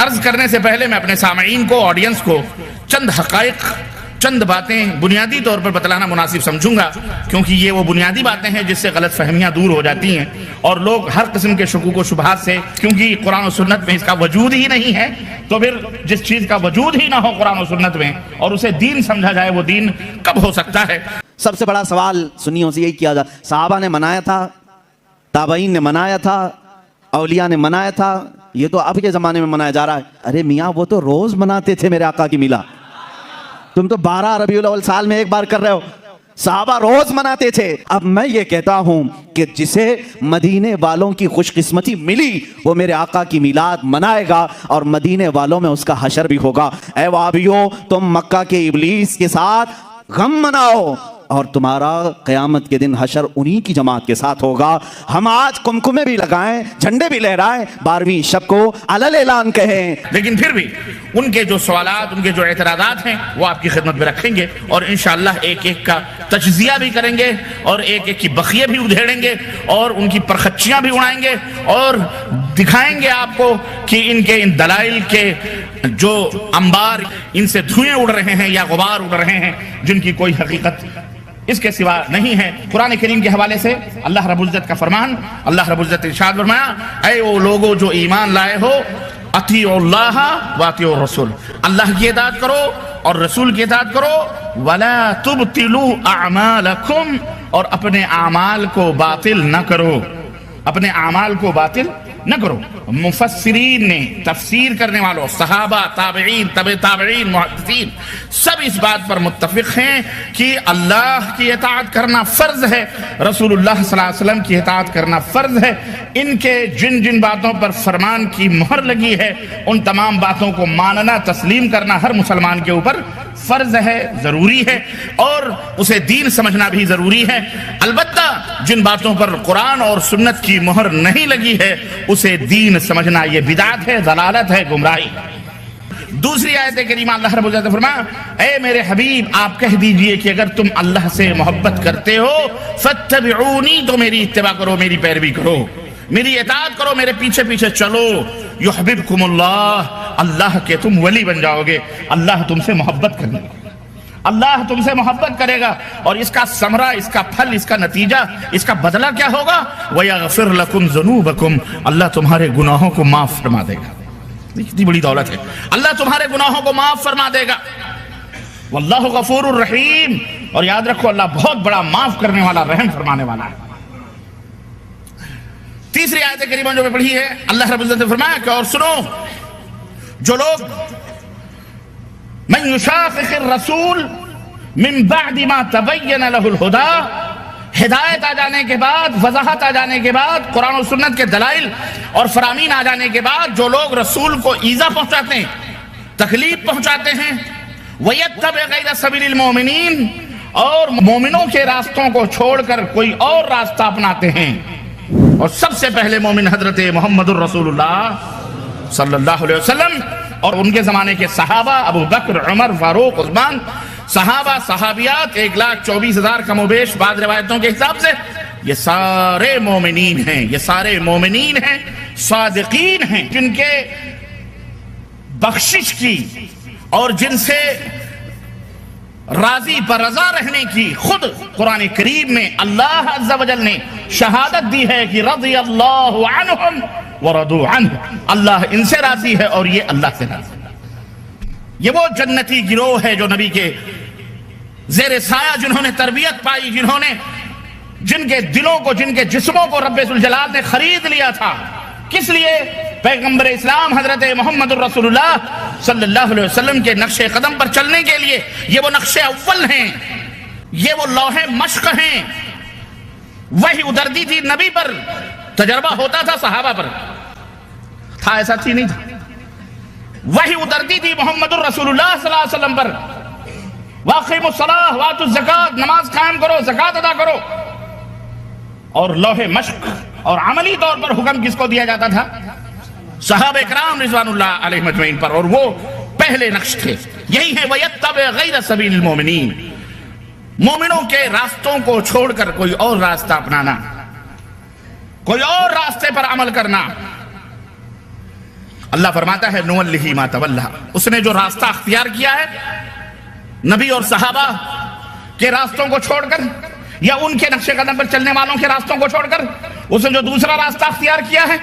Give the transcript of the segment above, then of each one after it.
عرض کرنے سے پہلے میں اپنے سامعین کو، آڈینس کو چند حقائق، چند باتیں بنیادی طور پر بتلانا مناسب سمجھوں گا، کیونکہ یہ وہ بنیادی باتیں ہیں جس سے غلط فہمیاں دور ہو جاتی ہیں اور لوگ ہر قسم کے شکوک و شبہات سے، کیونکہ قرآن و سنت میں اس کا وجود ہی نہیں ہے، تو پھر جس چیز کا وجود ہی نہ ہو قرآن و سنت میں اور اسے دین سمجھا جائے، وہ دین کب ہو سکتا ہے؟ سب سے بڑا سوال سنیوں سے یہی کیا جاتا، صحابہ نے منایا تھا، تابعین نے منایا تھا، اولیاء نے منایا تھا، یہ تو اب کے زمانے میں منایا جا رہا ہے۔ ارے میاں وہ تو روز مناتے تھے میرے آقا کی میلاد، تم تو 12 ربیع الاول سال میں ایک بار کر رہے ہو، صحابہ روز مناتے تھے۔ اب میں یہ کہتا ہوں کہ جسے مدینے والوں کی خوش قسمتی ملی وہ میرے آقا کی میلاد منائے گا اور مدینے والوں میں اس کا حشر بھی ہوگا۔ اے وہابیوں، تم مکہ کے ابلیس کے ساتھ غم مناؤ اور تمہارا قیامت کے دن حشر انہی کی جماعت کے ساتھ ہوگا۔ ہم آج کمکمے بھی لگائیں، جھنڈے بھی لہرائیں، 12ویں شب کو علل اعلان کہیں، لیکن پھر بھی ان کے جو سوالات، ان کے جو اعتراضات ہیں وہ آپ کی خدمت میں رکھیں گے اور انشاءاللہ ایک ایک کا تجزیہ بھی کریں گے اور ایک ایک کی بخیے بھی ادھیڑیں گے اور ان کی پرخچیاں بھی اڑائیں گے اور دکھائیں گے آپ کو کہ ان دلائل کے جو انبار ان سے دھوئیں اڑ رہے ہیں یا غبار اڑ رہے ہیں، جن کی کوئی حقیقت اس کے سوا نہیں ہے۔ قرآن کریم کے حوالے سے اللہ رب العزت کا فرمان، اللہ رب العزت ارشاد فرمایا، اے وہ لوگو جو ایمان لائے ہو، اطیعوا اللہ واطیعوا الرسول، اللہ کی اطاعت کرو اور رسول کی اطاعت کرو، ولا تبطلوا اعمالکم، اور اپنے اعمال کو باطل نہ کرو، اپنے اعمال کو باطل نہ کرو۔ مفسرین نے، تفسیر کرنے والوں، صحابہ، تابعین، تبع تابعین، محدثین، سب اس بات پر متفق ہیں کہ اللہ کی اطاعت کرنا فرض ہے، رسول اللہ صلی اللہ علیہ وسلم کی اطاعت کرنا فرض ہے۔ ان کے جن جن باتوں پر فرمان کی مہر لگی ہے ان تمام باتوں کو ماننا، تسلیم کرنا ہر مسلمان کے اوپر فرض ہے، ضروری ہے اور اسے دین سمجھنا بھی ضروری ہے۔ البتہ جن باتوں پر قرآن اور سنت کی مہر نہیں لگی ہے اسے دین سمجھنا یہ بدعت ہے، ضلالت ہے، گمراہی۔ دوسری آیت کریمہ اللہ رب العزت فرمایا، اے میرے حبیب آپ کہہ دیجئے کہ اگر تم اللہ سے محبت کرتے ہو فاتبعونی، تو میری اتباع کرو، میری پیروی کرو، میری اطاعت کرو، میرے پیچھے پیچھے چلو، یحببکم اللہ، اللہ کے تم ولی بن جاؤ گے، اللہ تم سے محبت کرے گا، اللہ تم سے محبت کرے گا اور اس کا ثمرہ، اس کا پھل، اس کا نتیجہ، اس کا بدلہ کیا ہوگا؟ وَيَغْفِرْ لَكُمْ ذُنُوبَكُمْ، اللہ تمہارے گناہوں کو معاف فرما دے گا۔ اتنی بڑی دولت ہے، اللہ تمہارے گناہوں کو معاف فرما دے گا۔ واللہ غفور الرحیم، اور یاد رکھو اللہ بہت بڑا معاف کرنے والا، رحم فرمانے والا ہے۔ تیسری آیت کریمہ جو میں پڑھی ہے، اللہ رب العزت نے فرمایا کہ اور سنو، جو لوگ من یشاقق الرسول من بعد ما تبین له الہدی، ہدایت آ جانے کے بعد، وضاحت آ جانے کے بعد، قرآن و سنت کے دلائل اور فرامین آ جانے کے بعد جو لوگ رسول کو ایذا پہنچاتے ہیں، تکلیف پہنچاتے ہیں، وَيَتَّبِعْ غَيْرَ سَبِيلِ الْمُؤْمِنِينَ، اور مومنوں کے راستوں کو چھوڑ کر کوئی اور راستہ اپناتے ہیں، اور سب سے پہلے مومن حضرت محمد الرسول اللہ صلی اللہ علیہ وسلم اور ان کے زمانے کے صحابہ ابو بکر، عمر، فاروق، عثمان، صحابہ، صحابیات 1,24,000 کم و بیش بعض روایتوں کے حساب سے، یہ سارے مومنین ہیں، یہ سارے مومنین ہیں، صادقین ہیں، جن کے بخشش کی اور جن سے راضی پر رضا رہنے کی خود قرآن کریم میں اللہ عز و جل نے شہادت دی ہے کہ رضی اللہ عنہم ورضوا عنہ، اللہ ان سے راضی ہے اور یہ اللہ سے راضی ہے۔ یہ وہ جنتی گروہ ہے جو نبی کے زیر سایہ جنہوں نے تربیت پائی، جن کے دلوں کو، جن کے جسموں کو رب ذوالجلال نے خرید لیا تھا۔ کس لیے؟ پیغمبر اسلام حضرت محمد الرسول اللہ صلی اللہ علیہ وسلم کے نقش قدم پر چلنے کے لیے۔ یہ وہ نقش اول ہیں، یہ وہ لوح مشق ہیں، وہی اترتی تھی نبی پر، تجربہ ہوتا تھا صحابہ پر، تھا ایسا تھی نہیں تھا، وہی اترتی تھی محمد الرسول اللہ صلی اللہ علیہ وسلم پر، وَأَقِیمُوا الصَّلَاةَ وَآتُوا الزَّکَاةَ، نماز قائم کرو، زکوٰۃ ادا کرو۔ اور لوح مشق اور عملی طور پر حکم کس کو دیا جاتا تھا؟ صحابہ اکرام رضوان اللہ علیہ مجمعین پر، اور وہ پہلے نقش تھے، یہی ہے وَيَتَّبِعْ غَيْرَ سَبِيلِ الْمُؤْمِنِينَ، مومنوں کے راستوں کو چھوڑ کر کوئی اور راستہ اپنانا، کوئی اور راستے پر عمل کرنا۔ اللہ فرماتا ہے نوَلِّهِ مَا تَوَلَّى، اس نے جو راستہ اختیار کیا ہے نبی اور صحابہ کے راستوں کو چھوڑ کر یا ان کے نقش قدم پر چلنے والوں کے راستوں کو چھوڑ کر اس نے جو دوسرا راستہ اختیار کیا ہے،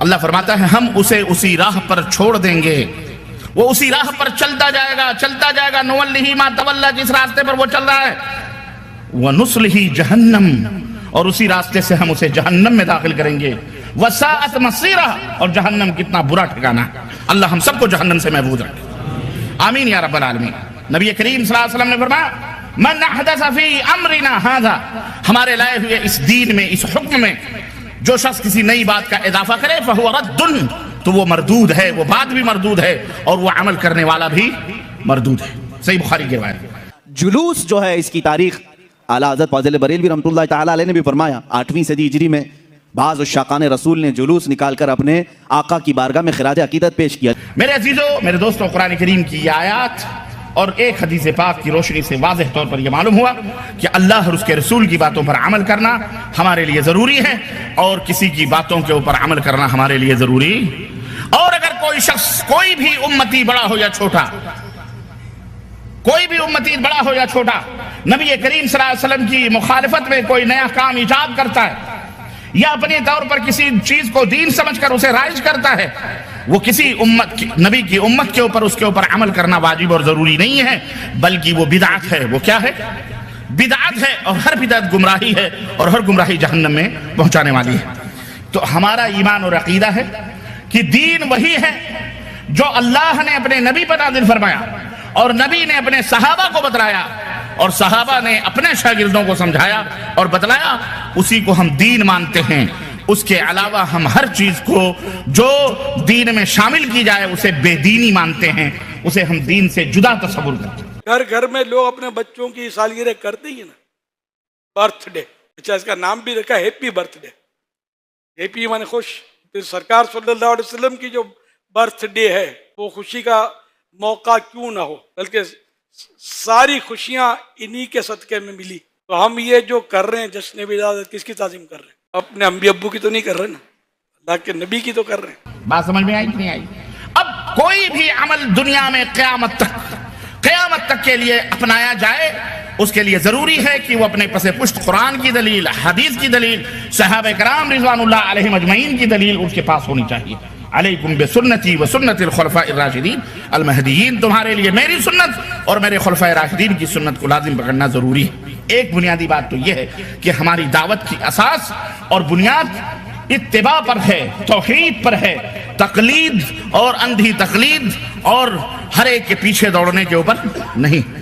اللہ فرماتا ہے ہم اسے اسی راہ پر چھوڑ دیں گے، وہ اسی راہ پر چلتا جائے گا نوَلِّهِ مَا تَوَلَّى، جس راستے پر وہ چل رہا ہے، وَنُصْلِهِ جَهَنَّمَ، اور اسی راستے سے ہم اسے جہنم میں داخل کریں گے، وَسَاءَتْ مَصِيرًا، اور جہنم کتنا برا ٹھکانہ ہے، اللہ ہم سب کو جہنم سے محفوظ رکھے، آمین یا رب العالمین۔ نبی کریم صلی اللہ علیہ وسلم نے فرمایا من احدث فی امرنا ھذا، ہمارے لائے ہوئے اس دین میں، اس حکم میں جو شخص کسی نئی بات کا اضافہ کرے فہو رد، تو وہ مردود ہے، وہ بات بھی مردود ہے اور وہ عمل کرنے والا بھی مردود ہے۔ صحیح بخاری کی روایت۔ جلوس جو ہے اس کی تاریخ اعلیٰ حضرت فاضل بریلوی رحمۃ اللہ تعالیٰ علیہ نے بھی فرمایا 8ویں صدی ہجری میں بعض الشاقان رسول نے جلوس نکال کر اپنے آقا کی بارگاہ میں خراج عقیدت پیش کیا۔ میرے عزیزو، میرے دوستو، قرآن کریم کی یہ آیات اور ایک حدیث پاک کی روشنی سے واضح طور پر یہ معلوم ہوا کہ اللہ اور اس کے رسول کی باتوں پر عمل کرنا ہمارے لیے ضروری ہے اور کسی کی باتوں کے اوپر عمل کرنا ہمارے لیے ضروری، اور اگر کوئی شخص، کوئی بھی امتی بڑا ہو یا چھوٹا، کوئی بھی امتی بڑا ہو یا چھوٹا، نبی کریم صلی اللہ علیہ وسلم کی مخالفت میں کوئی نیا کام ایجاد کرتا ہے یا اپنے طور پر کسی چیز کو دین سمجھ کر اسے رائج کرتا ہے، وہ کسی امت، نبی کی امت کے اوپر اس کے اوپر عمل کرنا واجب اور ضروری نہیں ہے، بلکہ وہ بدعت ہے۔ وہ کیا ہے؟ بدعت ہے، اور ہر بدعت گمراہی ہے اور ہر گمراہی جہنم میں پہنچانے والی ہے۔ تو ہمارا ایمان اور عقیدہ ہے کہ دین وہی ہے جو اللہ نے اپنے نبی پر نازل فرمایا اور نبی نے اپنے صحابہ کو بتلایا اور صحابہ نے اپنے شاگردوں کو سمجھایا اور بتلایا، اسی کو ہم دین مانتے ہیں۔ اس کے علاوہ ہم ہر چیز کو جو دین میں شامل کی جائے اسے بے دینی مانتے ہیں، اسے ہم دین سے جدا تصور کرتے ہیں۔ گھر گھر میں لوگ اپنے بچوں کی سالگرہ کرتے ہی نا، برتھ ڈے، اچھا اس کا نام بھی رکھا ہیپی برتھ ڈے، ہیپی مانے خوش۔ پھر سرکار صلی اللہ علیہ وسلم کی جو برتھ ڈے ہے وہ خوشی کا موقع کیوں نہ ہو، بلکہ ساری خوشیاں انہی کے صدقے میں ملی۔ تو ہم یہ جو کر رہے ہیں جشن ولادت، کس کی تعظیم کر رہے ہیں؟ اپنے امی ابو کی تو نہیں کر رہے نا، اللہ کے نبی کی تو کر رہے ہیں۔ بات سمجھ میں آئی کہ نہیں آئی؟ اب کوئی بھی عمل دنیا میں قیامت تک کے لیے اپنایا جائے، اس کے لیے ضروری ہے کہ وہ اپنے پس پشت قرآن کی دلیل، حدیث کی دلیل، صحابہ کرام رضوان اللہ علیہم اجمعین کی دلیل اس کے پاس ہونی چاہیے۔ علیکم بسنتی و سنت الخلفاء الراشدین المہدیین، تمہارے لیے میری سنت اور میرے خلفاء راشدین کی سنت کو لازم پکڑنا ضروری ہے۔ ایک بنیادی بات تو یہ ہے کہ ہماری دعوت کی اساس اور بنیاد اتباع پر ہے، توحید پر ہے، تقلید اور اندھی تقلید اور ہر ایک کے پیچھے دوڑنے کے اوپر نہیں۔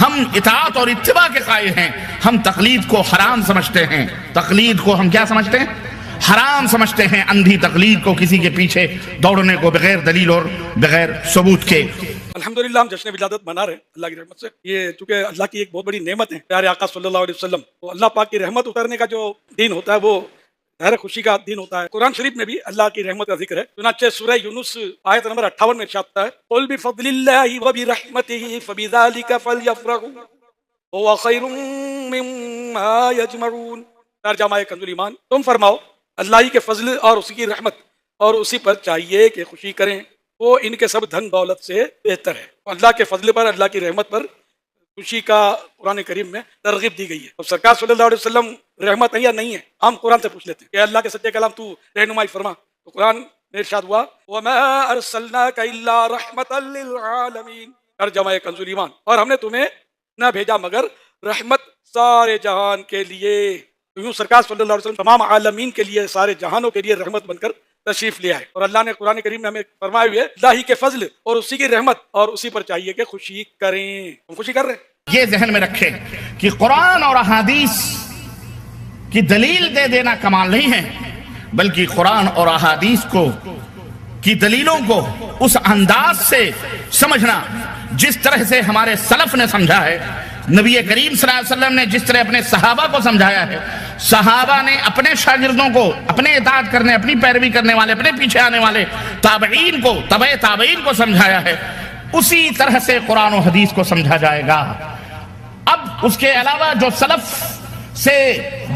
ہم اطاعت اور اتباع کے قائل ہیں، ہم تقلید کو حرام سمجھتے ہیں، تقلید کو ہم کیا سمجھتے ہیں؟ حرام سمجھتے ہیں، اندھی تقلید کو، کسی کے پیچھے دوڑنے کو بغیر دلیل اور بغیر ثبوت کے۔ الحمدللہ ہم جشن ولادت منا رہے ہیں اللہ کی رحمت سے۔ یہ چونکہ اللہ کی ایک بہت بڑی نعمت ہے پیارے آقا صلی اللہ علیہ وسلم، تو اللہ پاک کی رحمت اترنے کا جو دن ہوتا ہے وہ ظاہر خوشی کا دن ہوتا ہے۔ قرآن شریف میں بھی اللہ کی رحمت کا ذکر ہے، چنانچہ سورہ یونس آیت نمبر 58 میں ارشاد ہوتا ہے قل بفضل اللہ وبرحمتہ فبذلک فلیفرحوا هو خیر مما یجمعون۔ ترجمہ کنز ایمان، تم فرماؤ اللہ ہی کے فضل اور اسی کی رحمت اور اسی پر چاہیے کہ خوشی کریں، وہ ان کے سب دھن دولت سے بہتر ہے۔ اللہ کے فضل پر، اللہ کی رحمت پر خوشی کا قرآن کریم میں ترغیب دی گئی ہے۔ اور سرکار صلی اللہ علیہ وسلم رحمت ہے یا نہیں ہے؟ ہم قرآن سے پوچھ لیتے ہیں کہ اللہ کے سچے کلام تو رہنمائی فرما، تو قرآن میں ارشاد ہوا وَمَا أَرْسَلْنَاكَ إِلَّا رَحْمَةً لِلْعَالَمِينَ۔ ترجمہ کنز ایمان، اور ہم نے تمہیں نہ بھیجا مگر رحمت سارے جہان کے لیے۔ تو یوں سرکار صلی اللہ علیہ وسلم تمام عالمین کے لیے، سارے جہانوں کے لیے رحمت بن کر تشریف لیا ہے۔ اور اللہ نے قرآن کریم میں ہمیں فرمایا ہوئے اللہ ہی کے فضل اور اسی کی رحمت اور اسی پر چاہیے کہ خوشی کریں۔ ہم خوشی کر رہے ہیں۔ یہ ذہن میں رکھیں کہ قرآن اور احادیث کی دلیل دے دینا کمال نہیں ہے، بلکہ قرآن اور احادیث کی دلیلوں کو اس انداز سے سمجھنا جس طرح سے ہمارے سلف نے سمجھا ہے، نبی کریم صلی اللہ علیہ وسلم نے جس طرح اپنے صحابہ کو سمجھایا ہے، صحابہ نے اپنے شاگردوں کو، اپنے اطاعت کرنے، اپنی پیروی کرنے والے، اپنے پیچھے آنے والے تابعین کو، تبع تابعین کو سمجھایا ہے، اسی طرح سے قرآن و حدیث کو سمجھا جائے گا۔ اب اس کے علاوہ جو سلف سے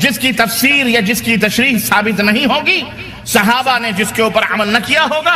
جس کی تفسیر یا جس کی تشریح ثابت نہیں ہوگی، صحابہ نے جس کے اوپر عمل نہ کیا ہوگا،